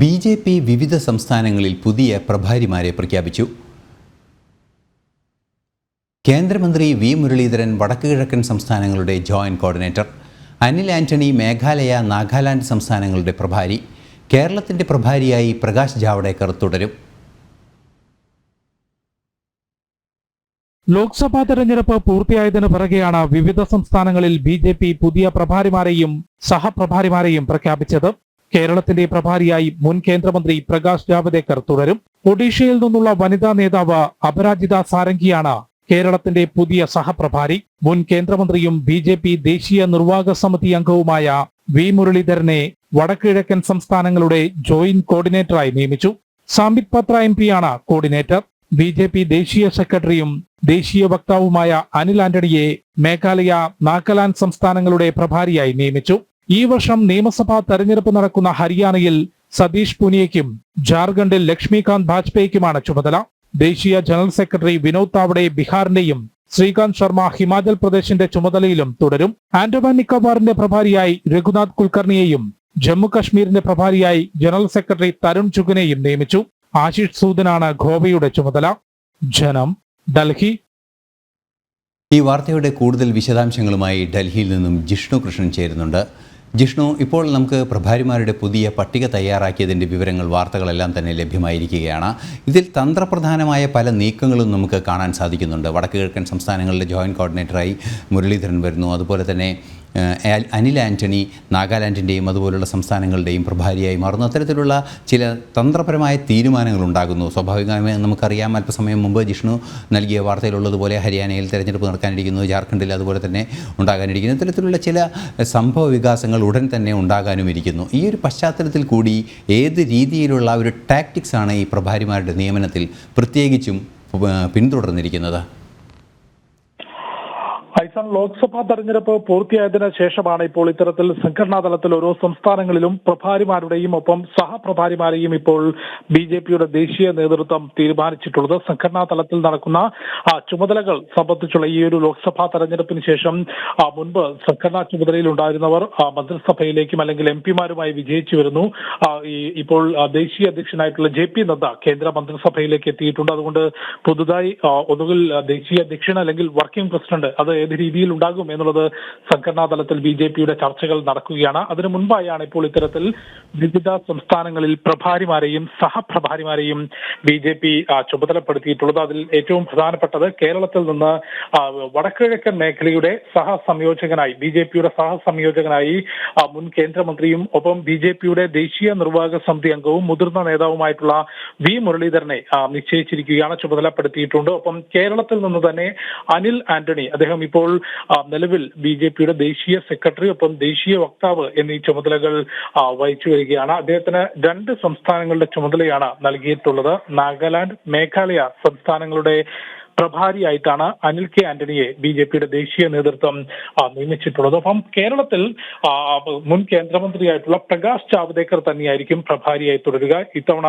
BJP. വിവിധ സംസ്ഥാനങ്ങളിൽ പുതിയ പ്രഭാരിമാരെ പ്രഖ്യാപിച്ചു. കേന്ദ്രമന്ത്രി വി. മുരളീധരൻ വടക്കുകിഴക്കൻ സംസ്ഥാനങ്ങളുടെ ജോയിന്റ് കോർഡിനേറ്റർ, അനിൽ ആന്റണി മേഘാലയ, നാഗാലാൻഡ് സംസ്ഥാനങ്ങളുടെ പ്രഭാരി, കേരളത്തിൻ്റെ പ്രഭാരിയായി പ്രകാശ് ജാവ്ദേക്കർ തുടരും. ലോക്സഭാ തെരഞ്ഞെടുപ്പ് പൂർത്തിയായതിനു പിറകെയാണ് വിവിധ സംസ്ഥാനങ്ങളിൽ ബി.ജെ.പി. പുതിയ പ്രഭാരിമാരെയും സഹപ്രഭാരിമാരെയും പ്രഖ്യാപിച്ചത്. കേരളത്തിന്റെ പ്രഭാരിയായി മുൻ കേന്ദ്രമന്ത്രി പ്രകാശ് ജാവ്ദേക്കർ തുടരും. ഒഡീഷയിൽ നിന്നുള്ള വനിതാ നേതാവ് അപരാജിത സാരംഗിയാണ് കേരളത്തിന്റെ പുതിയ സഹപ്രഭാരി. മുൻ കേന്ദ്രമന്ത്രിയും ബി.ജെ.പി. ദേശീയ നിർവാഹക സമിതി അംഗവുമായ വി. മുരളീധരനെ വടക്കുകിഴക്കൻ സംസ്ഥാനങ്ങളുടെ ജോയിന്റ് കോർഡിനേറ്ററായി നിയമിച്ചു. സാംബിത് പത്ര എം.പിയാണ് കോർഡിനേറ്റർ. ബി.ജെ.പി. ദേശീയ സെക്രട്ടറിയും ദേശീയ വക്താവുമായ അനിൽ ആന്റണിയെ മേഘാലയ, നാഗാലാൻഡ് സംസ്ഥാനങ്ങളുടെ പ്രഭാരിയായി നിയമിച്ചു. ഈ വർഷം നിയമസഭാ തെരഞ്ഞെടുപ്പ് നടക്കുന്ന ഹരിയാനയിൽ സതീഷ് പൂനിയയ്ക്കും ജാർഖണ്ഡിൽ ലക്ഷ്മികാന്ത് ബാജ്പേയിക്കുമാണ് ചുമതല. ദേശീയ ജനറൽ സെക്രട്ടറി വിനോദ് താവഡെ ബീഹാറിന്റെയും ശ്രീകാന്ത് ശർമ്മ ഹിമാചൽ പ്രദേശിന്റെ ചുമതലയിലും തുടരും. ആൻഡമാൻ നിക്കോബാറിന്റെ പ്രഭാരിയായി രഘുനാഥ് കുൽക്കർണിയെയും ജമ്മു കശ്മീരിന്റെ പ്രഭാരിയായി ജനറൽ സെക്രട്ടറി തരുൺ ചുഗിനെയും നിയമിച്ചു. ആശിഷ് സൂദനാണ് ഗോവയുടെ ചുമതല. ജനം, ഡൽഹി. ഈ വാർത്തയുടെ കൂടുതൽ വിശദാംശങ്ങളുമായി ഡൽഹിയിൽ നിന്നും ജിഷ്ണു കൃഷ്ണൻ ചേരുന്നുണ്ട്. ജിഷ്ണു, ഇപ്പോൾ നമുക്ക് പ്രഭാരിമാരുടെ പുതിയ പട്ടിക തയ്യാറാക്കിയതിൻ്റെ വിവരങ്ങൾ, വാർത്തകളെല്ലാം തന്നെ ലഭ്യമായിരിക്കുകയാണ്. ഇതിൽ തന്ത്രപ്രധാനമായ പല നീക്കങ്ങളും നമുക്ക് കാണാൻ സാധിക്കുന്നുണ്ട്. വടക്ക് കിഴക്കൻ സംസ്ഥാനങ്ങളിലെ ജോയിൻറ്റ് കോർഡിനേറ്ററായി മുരളീധരൻ വരുന്നു. അതുപോലെ തന്നെ അനിൽ ആന്റണി നാഗാലാൻഡിൻ്റെയും അതുപോലുള്ള സംസ്ഥാനങ്ങളുടെയും പ്രഭാരിയായി മാറുന്നു. അത്തരത്തിലുള്ള ചില തന്ത്രപരമായ തീരുമാനങ്ങൾ ഉണ്ടാകുന്നു. സ്വാഭാവികമായും നമുക്കറിയാം, അല്പസമയം മുമ്പ് ജിഷ്ണു നൽകിയ വാർത്തയിലുള്ളതുപോലെ ഹരിയാനയിൽ തെരഞ്ഞെടുപ്പ് നടക്കാനിരിക്കുന്നു, ജാർഖണ്ഡിൽ അതുപോലെ തന്നെ ഉണ്ടാകാനിരിക്കുന്നു. ഇത്തരത്തിലുള്ള ചില സംഭവ വികാസങ്ങൾ ഉടൻ തന്നെ ഉണ്ടാകാനുമിരിക്കുന്നു. ഈ ഒരു പശ്ചാത്തലത്തിൽ കൂടി ഏത് രീതിയിലുള്ള ഒരു ടാക്ടിക്സ് ആണ് ഈ പ്രഭാരിമാരുടെ നിയമനത്തിൽ പ്രത്യേകിച്ചും പിന്തുടർന്നിരിക്കുന്നത്? ലോക്സഭാ തെരഞ്ഞെടുപ്പ് പൂർത്തിയായതിനു ശേഷമാണ് ഇപ്പോൾ ഇത്തരത്തിൽ സംഘടനാ തലത്തിൽ ഓരോ സംസ്ഥാനങ്ങളിലും പ്രഭാരിമാരുടെയും ഒപ്പം സഹപ്രഭാരിമാരെയും ഇപ്പോൾ ബി.ജെ.പിയുടെ ദേശീയ നേതൃത്വം തീരുമാനിച്ചിട്ടുള്ളത്. സംഘടനാ തലത്തിൽ നടക്കുന്ന ചുമതലകൾ സംബന്ധിച്ചുള്ള ഈ ഒരു ലോക്സഭാ തെരഞ്ഞെടുപ്പിന് ശേഷം മുൻപ് സംഘടനാ ചുമതലയിൽ ഉണ്ടായിരുന്നവർ മന്ത്രിസഭയിലേക്കും അല്ലെങ്കിൽ എം.പിമാരുമായി വിജയിച്ചു വരുന്നു. ഇപ്പോൾ ദേശീയ അധ്യക്ഷനായിട്ടുള്ള ജെ.പി. നദ്ദ കേന്ദ്ര മന്ത്രിസഭയിലേക്ക് എത്തിയിട്ടുണ്ട്. അതുകൊണ്ട് പുതുതായി ഒന്നുകിൽ ദേശീയ അധ്യക്ഷൻ അല്ലെങ്കിൽ വർക്കിംഗ് പ്രസിഡന്റ്, അത് ഏത് രീതിയിൽ ഉണ്ടാകും എന്നുള്ളത് സംഘടനാ തലത്തിൽ ബി.ജെ.പിയുടെ ചർച്ചകൾ നടക്കുകയാണ്. അതിനു മുൻപായാണ് ഇപ്പോൾ ഇത്തരത്തിൽ വിവിധ സംസ്ഥാനങ്ങളിൽ പ്രഭാരിമാരെയും സഹപ്രഭാരിമാരെയും ബി.ജെ.പി. ചുമതലപ്പെടുത്തിയിട്ടുള്ളത്. അതിൽ ഏറ്റവും പ്രധാനപ്പെട്ടത് കേരളത്തിൽ നിന്ന് വടക്കുകിഴക്കൻ മേഖലയുടെ സഹസംയോജകനായി, ബി.ജെ.പിയുടെ സഹസംയോജകനായി മുൻ കേന്ദ്രമന്ത്രിയും ഒപ്പം ബി.ജെ.പിയുടെ ദേശീയ നിർവാഹക സമിതി അംഗവും മുതിർന്ന നേതാവുമായിട്ടുള്ള വി. മുരളീധരനെ നിശ്ചയിച്ചിരിക്കുകയാണ്, ചുമതലപ്പെടുത്തിയിട്ടുണ്ട്. ഒപ്പം കേരളത്തിൽ നിന്ന് തന്നെ അനിൽ ആന്റണി, അദ്ദേഹം ഇപ്പോൾ നിലവിൽ ബി.ജെ.പിയുടെ ദേശീയ സെക്രട്ടറി ഒപ്പം ദേശീയ വക്താവ് എന്നീ ചുമതലകൾ വഹിച്ചു വരികയാണ്. അദ്ദേഹത്തിന് 2 സംസ്ഥാനങ്ങളുടെ ചുമതലയാണ് നൽകിയിട്ടുള്ളത്. നാഗാലാൻഡ്, മേഘാലയ സംസ്ഥാനങ്ങളുടെ പ്രഭാരിയായിട്ടാണ് അനിൽ കെ ആന്റണിയെ ബി.ജെ.പിയുടെ ദേശീയ നേതൃത്വം നിയമിച്ചിട്ടുള്ളത്. അപ്പം കേരളത്തിൽ മുൻ കേന്ദ്രമന്ത്രിയായിട്ടുള്ള പ്രകാശ് ജാവ്ദേക്കർ തന്നെയായിരിക്കും പ്രഭാരിയായി തുടരുക. ഇത്തവണ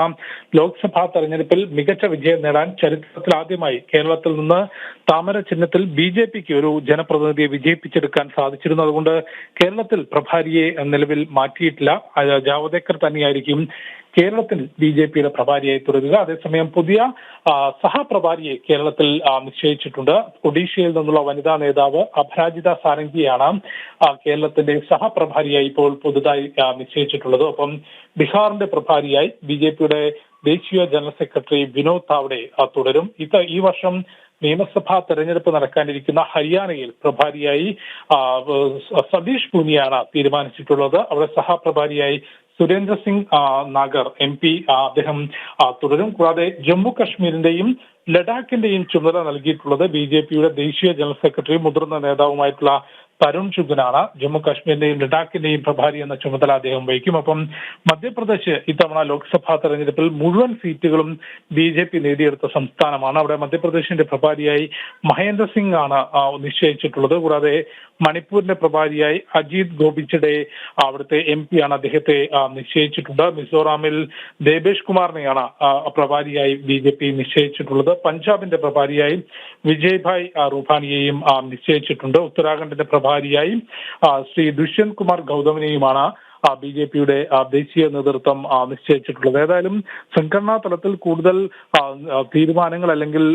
ലോക്സഭാ തെരഞ്ഞെടുപ്പിൽ മികച്ച വിജയം നേടാൻ ചരിത്രത്തിൽ ആദ്യമായി കേരളത്തിൽ നിന്ന് താമര ചിഹ്നത്തിൽ ബി.ജെ.പിക്ക് ഒരു ജനപ്രതിനിധിയെ വിജയിപ്പിച്ചെടുക്കാൻ സാധിച്ചിരുന്നു. അതുകൊണ്ട് കേരളത്തിൽ പ്രഭാരിയെ നിലവിൽ മാറ്റിയിട്ടില്ല. ജാവ്ദേക്കർ തന്നെയായിരിക്കും കേരളത്തിൽ ബി.ജെ.പിയുടെ പ്രഭാരിയായി തുടരുക. അതേസമയം പുതിയ സഹപ്രഭാരിയെ കേരളത്തിൽ നിശ്ചയിച്ചിട്ടുണ്ട്. ഒഡീഷയിൽ നിന്നുള്ള വനിതാ നേതാവ് അപരാജിത സാരംഗിയാണ് കേരളത്തിന്റെ സഹപ്രഭാരിയായി ഇപ്പോൾ പുതുതായി നിശ്ചയിച്ചിട്ടുള്ളത്. ഒപ്പം ബീഹാറിന്റെ പ്രഭാരിയായി ബി.ജെ.പിയുടെ ദേശീയ ജനറൽ സെക്രട്ടറി വിനോദ് താവഡെ തുടരും. ഈ വർഷം നിയമസഭാ തെരഞ്ഞെടുപ്പ് നടക്കാനിരിക്കുന്ന ഹരിയാനയിൽ പ്രഭാരിയായി സതീഷ് പൂനിയാണ് തീരുമാനിച്ചിട്ടുള്ളത്. അവിടെ സഹപ്രഭാരിയായി സുരേന്ദ്ര സിംഗ് നാഗർ എം.പി. അദ്ദേഹം തുടരും. കൂടാതെ ജമ്മു കശ്മീരിന്റെയും ലഡാക്കിന്റെയും ചുമതല നൽകിയിട്ടുള്ളത് ബി.ജെ.പിയുടെ ദേശീയ ജനറൽ സെക്രട്ടറി മുതിർന്ന നേതാവുമായിട്ടുള്ള തരുൺ ചുഗനാണ്. ജമ്മു കാശ്മീരിന്റെയും ലഡാക്കിന്റെയും പ്രഭാരി എന്ന ചുമതല അദ്ദേഹം വഹിക്കും. ഒപ്പം മധ്യപ്രദേശ് ഇത്തവണ ലോക്സഭാ തെരഞ്ഞെടുപ്പിൽ മുഴുവൻ സീറ്റുകളും ബി.ജെ.പി. നേടിയെടുത്ത സംസ്ഥാനമാണ്. അവിടെ മധ്യപ്രദേശിന്റെ പ്രഭാരിയായി മഹേന്ദ്ര സിംഗ് ആണ് നിശ്ചയിച്ചിട്ടുള്ളത്. കൂടാതെ മണിപ്പൂരിന്റെ പ്രഭാരിയായി അജിത് ഗോപിച്ചഡെ അവിടുത്തെ എം.പി. ആണ്, അദ്ദേഹത്തെ നിശ്ചയിച്ചിട്ടുണ്ട്. മിസോറാമിൽ ദേബേഷ് കുമാറിനെയാണ് പ്രഭാരിയായി ബി.ജെ.പി. നിശ്ചയിച്ചിട്ടുള്ളത്. പഞ്ചാബിന്റെ പ്രഭാരിയായി വിജയ് ഭായ് റൂപാനിയെയും നിശ്ചയിച്ചിട്ടുണ്ട്. ഉത്തരാഖണ്ഡിന്റെ പ്രഭാരിയായി ശ്രീ ദുഷ്യന്ത് കുമാർ ഗൗതമിനെയുമാണ് BJP-യുടെ ദേശീയ നേതൃത്വം നിശ്ചയിച്ചിട്ടുള്ളത്. ഏതായാലും സംഘടനാ തലത്തിൽ കൂടുതൽ തീരുമാനങ്ങൾ അല്ലെങ്കിൽ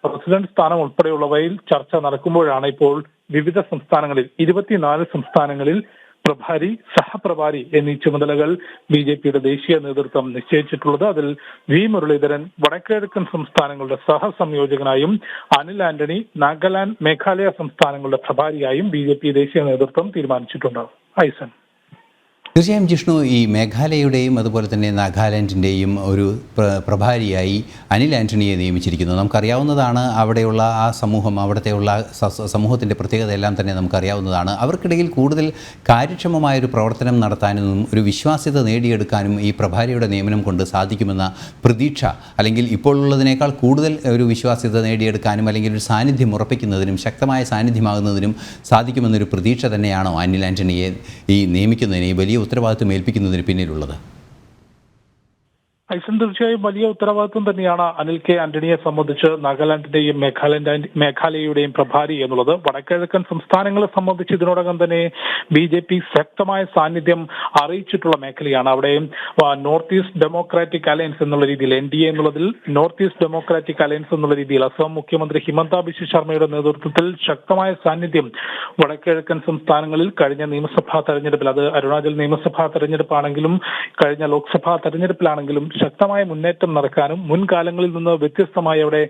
പ്രസിഡന്റ് സ്ഥാനം ഉൾപ്പെടെയുള്ളവയിൽ ചർച്ച നടക്കുമ്പോഴാണ് ഇപ്പോൾ വിവിധ സംസ്ഥാനങ്ങളിൽ 24 സംസ്ഥാനങ്ങളിൽ പ്രഭാരി, സഹപ്രഭാരി എന്നീ ചുമതലകൾ BJP-യുടെ ദേശീയ നേതൃത്വം നിശ്ചയിച്ചിട്ടുള്ളത്. അതിൽ മുരളീധരൻ വടക്കിഴക്കൻ സംസ്ഥാനങ്ങളുടെ സഹസംയോജകനായും അനിൽ ആന്റണി നാഗാലാൻഡ്, മേഘാലയ സംസ്ഥാനങ്ങളുടെ പ്രഭാരിയായും BJP ദേശീയ നേതൃത്വം തീരുമാനിച്ചിട്ടുണ്ട്. ഐസൻ. തീർച്ചയായും ജിഷ്ണു, ഈ മേഘാലയയുടെയും അതുപോലെ തന്നെ നാഗാലാൻഡിൻ്റെയും ഒരു പ്രഭാരിയായി അനിൽ ആന്റണിയെ നിയമിച്ചിരിക്കുന്നു. നമുക്കറിയാവുന്നതാണ് അവിടെയുള്ള ആ സമൂഹം, അവിടുത്തെയുള്ള സമൂഹത്തിൻ്റെ പ്രത്യേകതയെല്ലാം തന്നെ നമുക്കറിയാവുന്നതാണ്. അവർക്കിടയിൽ കൂടുതൽ കാര്യക്ഷമമായൊരു പ്രവർത്തനം നടത്താനും ഒരു വിശ്വാസ്യത നേടിയെടുക്കാനും ഈ പ്രഭാരിയുടെ നിയമനം കൊണ്ട് സാധിക്കുമെന്ന പ്രതീക്ഷ, അല്ലെങ്കിൽ ഇപ്പോൾ ഉള്ളതിനേക്കാൾ കൂടുതൽ ഒരു വിശ്വാസ്യത നേടിയെടുക്കാനും അല്ലെങ്കിൽ ഒരു സാന്നിധ്യം ഉറപ്പിക്കുന്നതിനും ശക്തമായ സാന്നിധ്യമാകുന്നതിനും സാധിക്കുമെന്നൊരു പ്രതീക്ഷ തന്നെയാണോ അനിൽ ആന്റണിയെ ഈ നിയമിക്കുന്നതിന്, ഈ വലിയ ഉത്തരവാദിത്വം ഏൽപ്പിക്കുന്നതിന് പിന്നിലുള്ളത്? ഐസൻ, തീർച്ചയായും വലിയ ഉത്തരവാദിത്വം തന്നെയാണ് അനിൽ കെ ആന്റണിയെ സംബന്ധിച്ച് നാഗാലാൻഡിന്റെയും മേഘാലയയുടെയും പ്രഭാരി എന്നുള്ളത്. വടക്കിഴക്കൻ സംസ്ഥാനങ്ങളെ സംബന്ധിച്ച് ഇതിനോടകം തന്നെ BJP ശക്തമായ സാന്നിധ്യം അറിയിച്ചിട്ടുള്ള മേഖലയാണ്. അവിടെ നോർത്ത് ഈസ്റ്റ് ഡെമോക്രാറ്റിക് അലയൻസ് എന്നുള്ള രീതിയിൽ, NDA എന്നുള്ളതിൽ നോർത്ത് ഈസ്റ്റ് ഡെമോക്രാറ്റിക് അലയൻസ് എന്നുള്ള രീതിയിൽ അസം മുഖ്യമന്ത്രി ഹിമന്ത ബിശ്വ ശർമ്മയുടെ നേതൃത്വത്തിൽ ശക്തമായ സാന്നിധ്യം വടക്കിഴക്കൻ സംസ്ഥാനങ്ങളിൽ കഴിഞ്ഞ നിയമസഭാ തെരഞ്ഞെടുപ്പിൽ, അത് അരുണാചൽ നിയമസഭാ തെരഞ്ഞെടുപ്പാണെങ്കിലും കഴിഞ്ഞ ലോക്സഭാ തെരഞ്ഞെടുപ്പിലാണെങ്കിലും ശക്തമായ മുന്നേറ്റം നടക്കാനും മുൻകാലങ്ങളിൽ നിന്ന് വ്യത്യസ്തമായി അവിടെ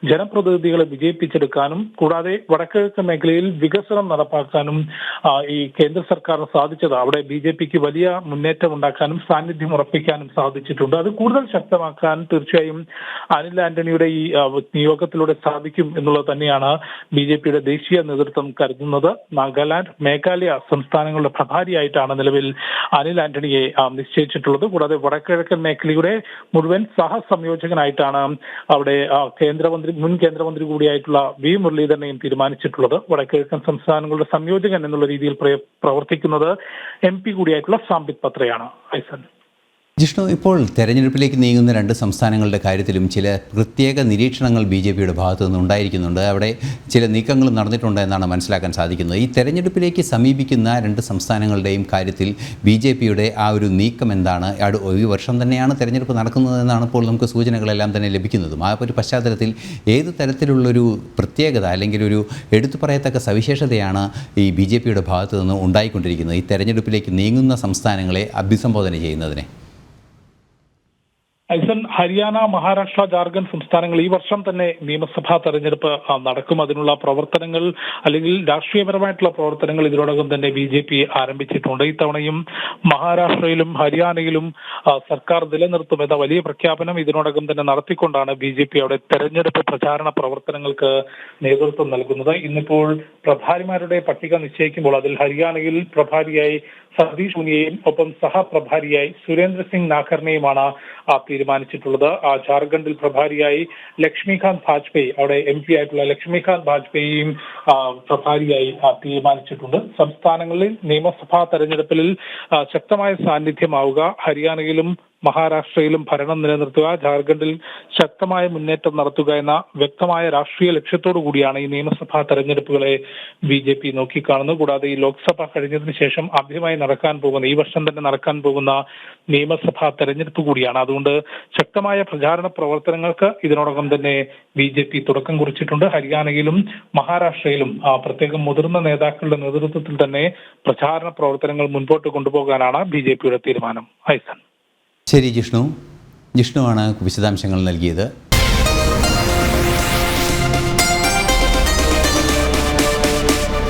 ജനപ്രതിനിധികളെ വിജയിപ്പിച്ചെടുക്കാനും കൂടാതെ വടക്കിഴക്കൻ മേഖലയിൽ വികസനം നടപ്പാക്കാനും ഈ കേന്ദ്ര സർക്കാരിന് സാധിച്ചത് അവിടെ BJPക്ക് വലിയ മുന്നേറ്റം ഉണ്ടാക്കാനും സാന്നിധ്യം ഉറപ്പിക്കാനും സാധിച്ചിട്ടുണ്ട്. അത് കൂടുതൽ ശക്തമാക്കാൻ തീർച്ചയായും അനിൽ ആന്റണിയുടെ ഈ നിയോഗത്തിലൂടെ സാധിക്കും എന്നുള്ളത് തന്നെയാണ് BJPയുടെ ദേശീയ നേതൃത്വം കരുതുന്നത്. നാഗാലാൻഡ്, മേഘാലയ സംസ്ഥാനങ്ങളുടെ പ്രഭാരിയായിട്ടാണ് നിലവിൽ അനിൽ ആന്റണിയെ നിശ്ചയിച്ചിട്ടുള്ളത്. കൂടാതെ വടക്കിഴക്കൻ മേഖലയുടെ മുഴുവൻ സഹസംയോജകനായിട്ടാണ് അവിടെ മുൻ കേന്ദ്രമന്ത്രി കൂടിയായിട്ടുള്ള മുരളീധരനെയും തീരുമാനിച്ചിട്ടുള്ളത്. വടക്കിഴക്കൻ സംസ്ഥാനങ്ങളുടെ സംയോജകൻ എന്നുള്ള രീതിയിൽ പ്രവർത്തിക്കുന്നത് MP കൂടിയായിട്ടുള്ള സാംബിത് പത്രയാണ്. ഐസൻ. ജിഷ്ണു, ഇപ്പോൾ തെരഞ്ഞെടുപ്പിലേക്ക് നീങ്ങുന്ന 2 സംസ്ഥാനങ്ങളുടെ കാര്യത്തിലും ചില പ്രത്യേക നിരീക്ഷണങ്ങൾ BJPയുടെ ഭാഗത്തു നിന്ന് ഉണ്ടായിരിക്കുന്നുണ്ട്. അവിടെ ചില നീക്കങ്ങൾ നടന്നിട്ടുണ്ട് എന്നാണ് മനസ്സിലാക്കാൻ സാധിക്കുന്നത്. ഈ തെരഞ്ഞെടുപ്പിലേക്ക് സമീപിക്കുന്ന 2 സംസ്ഥാനങ്ങളുടെയും കാര്യത്തിൽ BJPയുടെ ആ ഒരു നീക്കം എന്താണ്? ഈ വർഷം തന്നെയാണ് തെരഞ്ഞെടുപ്പ് നടക്കുന്നതെന്നാണ് ഇപ്പോൾ നമുക്ക് സൂചനകളെല്ലാം തന്നെ ലഭിക്കുന്നതും. ആ ഒരു പശ്ചാത്തലത്തിൽ ഏത് തരത്തിലുള്ളൊരു പ്രത്യേകത അല്ലെങ്കിൽ ഒരു എടുത്തു പറയത്തക്ക സവിശേഷതയാണ് ഈ BJPയുടെ ഭാഗത്തു നിന്ന് ഉണ്ടായിക്കൊണ്ടിരിക്കുന്നത് ഈ തെരഞ്ഞെടുപ്പിലേക്ക് നീങ്ങുന്ന സംസ്ഥാനങ്ങളെ അഭിസംബോധന ചെയ്യുന്നതിനെ? ഐസൻ, ഹരിയാന, മഹാരാഷ്ട്ര, ജാർഖണ്ഡ് സംസ്ഥാനങ്ങൾ ഈ വർഷം തന്നെ നിയമസഭാ തെരഞ്ഞെടുപ്പ് നടക്കും. അതിനുള്ള പ്രവർത്തനങ്ങൾ അല്ലെങ്കിൽ രാഷ്ട്രീയപരമായിട്ടുള്ള പ്രവർത്തനങ്ങൾ ഇതിനോടകം തന്നെ BJP ആരംഭിച്ചിട്ടുണ്ട്. ഇത്തവണയും മഹാരാഷ്ട്രയിലും ഹരിയാനയിലും സർക്കാർ നിലനിർത്തുമെന്ന വലിയ പ്രഖ്യാപനം ഇതിനോടകം തന്നെ നടത്തിക്കൊണ്ടാണ് BJP അവിടെ തെരഞ്ഞെടുപ്പ് പ്രചാരണ പ്രവർത്തനങ്ങൾക്ക് നേതൃത്വം നൽകുന്നത്. ഇന്നിപ്പോൾ പ്രഭാരിമാരുടെ പട്ടിക നിശ്ചയിക്കുമ്പോൾ അതിൽ ഹരിയാനയിൽ പ്രഭാരിയായി സതീഷ് പൂനിയയും ഒപ്പം സഹപ്രഭാരിയായി സുരേന്ദ്ര സിംഗ് നാഖറിനെയുമാണ് തീരുമാനിച്ചിട്ടുള്ളത്. ജാർഖണ്ഡിൽ പ്രഭാരിയായി ലക്ഷ്മികാന്ത് ബാജ്പേയി, അവിടെ MP ആയിട്ടുള്ള ലക്ഷ്മികാന്ത് ബാജ്പേയിയും പ്രഭാരിയായി തീരുമാനിച്ചിട്ടുണ്ട്. സംസ്ഥാനങ്ങളിൽ നിയമസഭാ തെരഞ്ഞെടുപ്പിൽ ശക്തമായ സാന്നിധ്യമാവുക, ഹരിയാനയിലും മഹാരാഷ്ട്രയിലും ഭരണം നിലനിർത്തുക, ജാർഖണ്ഡിൽ ശക്തമായ മുന്നേറ്റം നടത്തുക എന്ന വ്യക്തമായ രാഷ്ട്രീയ ലക്ഷ്യത്തോടു കൂടിയാണ് ഈ നിയമസഭാ തെരഞ്ഞെടുപ്പുകളെ BJP നോക്കിക്കാണുന്നത്. കൂടാതെ ഈ ലോക്സഭ കഴിഞ്ഞതിന് ശേഷം ആദ്യമായി ഈ വർഷം തന്നെ നടക്കാൻ പോകുന്ന നിയമസഭാ തെരഞ്ഞെടുപ്പ് കൂടിയാണ്. അതുകൊണ്ട് ശക്തമായ പ്രചാരണ പ്രവർത്തനങ്ങൾക്ക് ഇതിനോടകം തന്നെ BJP തുടക്കം കുറിച്ചിട്ടുണ്ട്. ഹരിയാനയിലും മഹാരാഷ്ട്രയിലും പ്രത്യേകം മുതിർന്ന നേതാക്കളുടെ നേതൃത്വത്തിൽ തന്നെ പ്രചാരണ പ്രവർത്തനങ്ങൾ മുൻപോട്ട് കൊണ്ടുപോകാനാണ് BJPയുടെ തീരുമാനം. ഐസൻ. ശരി ജിഷ്ണു. ജിഷ്ണുവാണ് വിശദാംശങ്ങൾ നൽകിയത്.